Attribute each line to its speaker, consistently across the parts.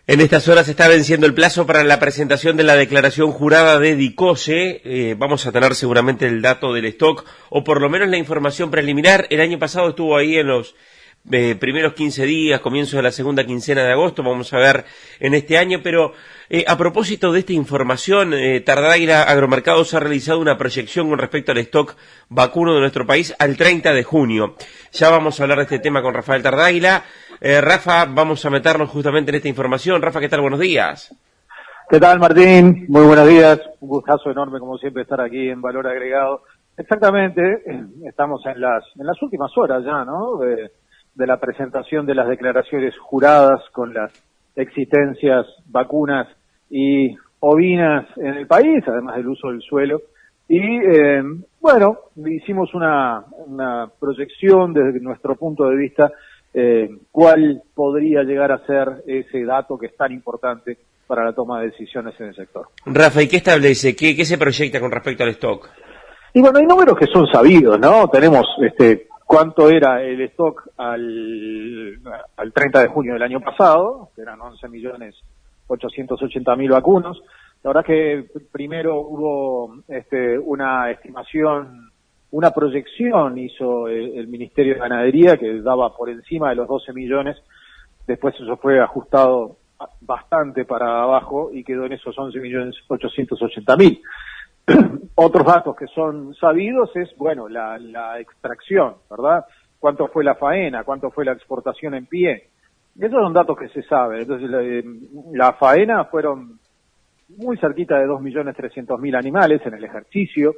Speaker 1: En estas horas está venciendo el plazo para la presentación de la declaración jurada de DICOSE. Vamos a tener seguramente el dato del stock, o por lo menos la información preliminar. El año pasado estuvo ahí en los primeros 15 días, comienzo de la segunda quincena de agosto. Vamos a ver en este año, pero a propósito de esta información, Tardáguila Agromercados ha realizado una proyección con respecto al stock vacuno de nuestro país al 30 de junio. Ya vamos a hablar de este tema con Rafael Tardáguila. Rafa, vamos a meternos justamente en esta información. Rafa, ¿qué tal? Buenos días.
Speaker 2: ¿Qué tal, Martín? Muy buenos días. Un gustazo enorme, como siempre, estar aquí en Valor Agregado. Exactamente, estamos en las últimas horas ya, ¿no? De la presentación de las declaraciones juradas con las existencias vacunas y ovinas en el país, además del uso del suelo. Y, bueno, hicimos una proyección desde nuestro punto de vista, cuál podría llegar a ser ese dato que es tan importante para la toma de decisiones en el sector.
Speaker 1: Rafa, ¿y qué establece? ¿Qué se proyecta con respecto al stock?
Speaker 2: Y bueno, hay números que son sabidos, ¿no? Tenemos cuánto era el stock al 30 de junio del año pasado, que eran 11.880.000 vacunos. La verdad que primero hubo una estimación, una proyección hizo el Ministerio de Ganadería que daba por encima de los 12 millones, después eso fue ajustado bastante para abajo y quedó en esos 11.880.000. Otros datos que son sabidos es, bueno, la extracción, ¿verdad? ¿Cuánto fue la faena? ¿Cuánto fue la exportación en pie? Esos son datos que se saben. Entonces, la faena fueron muy cerquita de 2.300.000 animales en el ejercicio,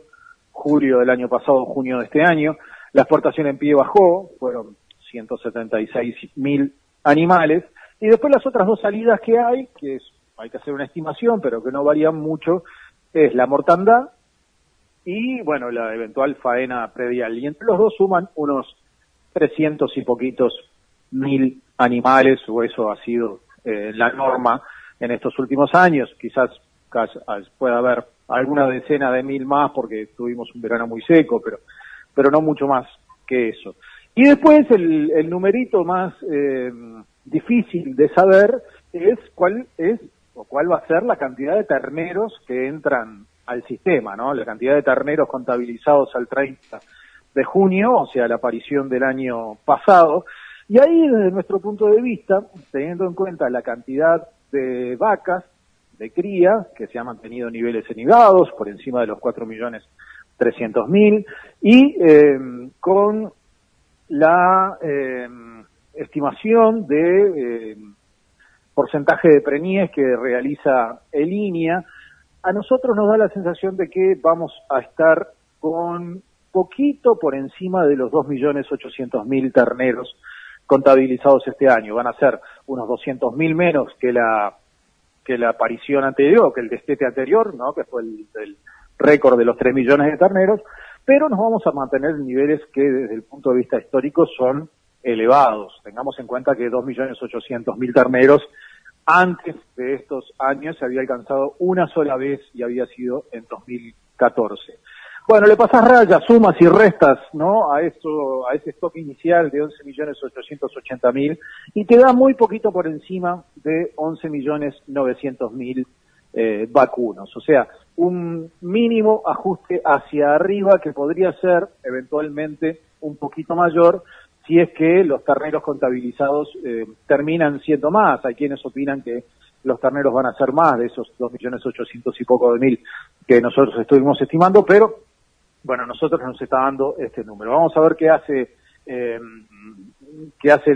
Speaker 2: julio del año pasado, junio de este año. La exportación en pie bajó, fueron 176.000 animales. Y después las otras dos salidas que hay que hay que hacer una estimación, pero que no varían mucho, es la mortandad y, bueno, la eventual faena predial. Y entre los dos suman unos 300 y poquitos mil animales, o eso ha sido la norma en estos últimos años. Quizás pueda haber alguna decena de mil más porque tuvimos un verano muy seco, pero no mucho más que eso. Y después el numerito más difícil de saber es cuál va a ser la cantidad de terneros que entran al sistema, ¿no? La cantidad de terneros contabilizados al 30 de junio, o sea, la aparición del año pasado. Y ahí, desde nuestro punto de vista, teniendo en cuenta la cantidad de vacas de cría, que se han mantenido niveles elevados, por encima de los 4.300.000, y con la estimación de porcentaje de preñez que realiza el INIA, a nosotros nos da la sensación de que vamos a estar con poquito por encima de los 2.800.000 terneros contabilizados este año. Van a ser unos 200.000 menos que la aparición anterior, que el destete anterior, ¿no? Que fue el récord de los 3 millones de terneros, pero nos vamos a mantener en niveles que desde el punto de vista histórico son elevados. Tengamos en cuenta que 2.800.000 terneros antes de estos años se había alcanzado una sola vez y había sido en 2014. Bueno, le pasas rayas, sumas y restas, ¿no? A ese stock inicial de 11.880.000 y te da muy poquito por encima de 11.900.000 vacunos. O sea, un mínimo ajuste hacia arriba que podría ser eventualmente un poquito mayor si es que los terneros contabilizados terminan siendo más. Hay quienes opinan que los terneros van a ser más de esos 2.800.000 y poco de mil que nosotros estuvimos estimando, pero bueno, nosotros nos está dando este número. Vamos a ver qué hace el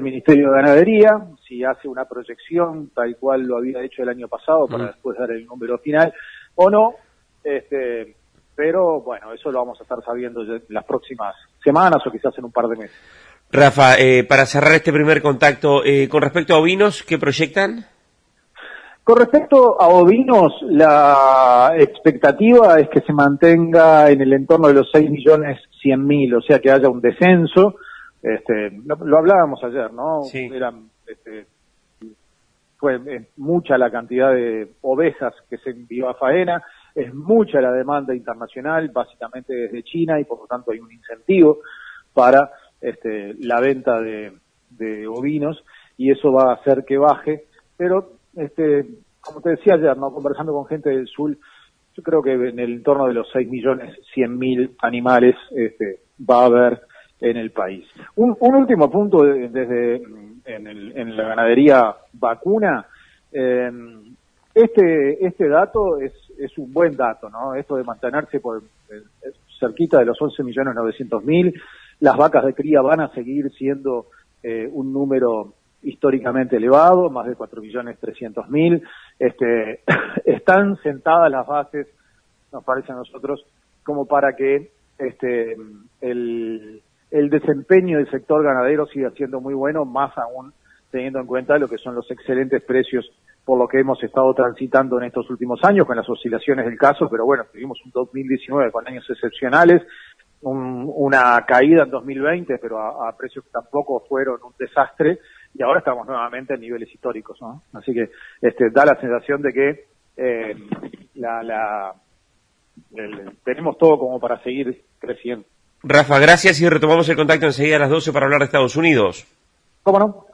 Speaker 2: Ministerio de Ganadería, si hace una proyección tal cual lo había hecho el año pasado para después dar el número final o no, pero bueno, eso lo vamos a estar sabiendo en las próximas semanas o quizás en un par de meses.
Speaker 1: Rafa, para cerrar este primer contacto, con respecto a ovinos, ¿qué proyectan?
Speaker 2: Con respecto a ovinos, la expectativa es que se mantenga en el entorno de los 6.100.000, o sea que haya un descenso. Lo hablábamos ayer, ¿no?
Speaker 1: Sí.
Speaker 2: Fue mucha la cantidad de ovejas que se envió a faena, es mucha la demanda internacional, básicamente desde China, y por lo tanto hay un incentivo para la venta de ovinos, y eso va a hacer que baje, pero como te decía ayer, ¿no? Conversando con gente del sur, yo creo que en el entorno de los 6.100.000 animales va a haber en el país. Un último punto en la ganadería vacuna. Este dato es un buen dato, ¿no? Esto de mantenerse cerquita de los 11.900.000, las vacas de cría van a seguir siendo un número históricamente elevado, más de 4.300.000. Están sentadas las bases, nos parece a nosotros, como para que el desempeño del sector ganadero siga siendo muy bueno, más aún teniendo en cuenta lo que son los excelentes precios por lo que hemos estado transitando en estos últimos años, con las oscilaciones del caso, pero bueno, tuvimos un 2019 con años excepcionales, una caída en 2020, pero a precios que tampoco fueron un desastre, y ahora estamos nuevamente en niveles históricos, ¿no? Así que da la sensación de que tenemos todo como para seguir creciendo.
Speaker 1: Rafa, gracias y retomamos el contacto enseguida a las 12 para hablar de Estados Unidos.
Speaker 2: ¿Cómo no?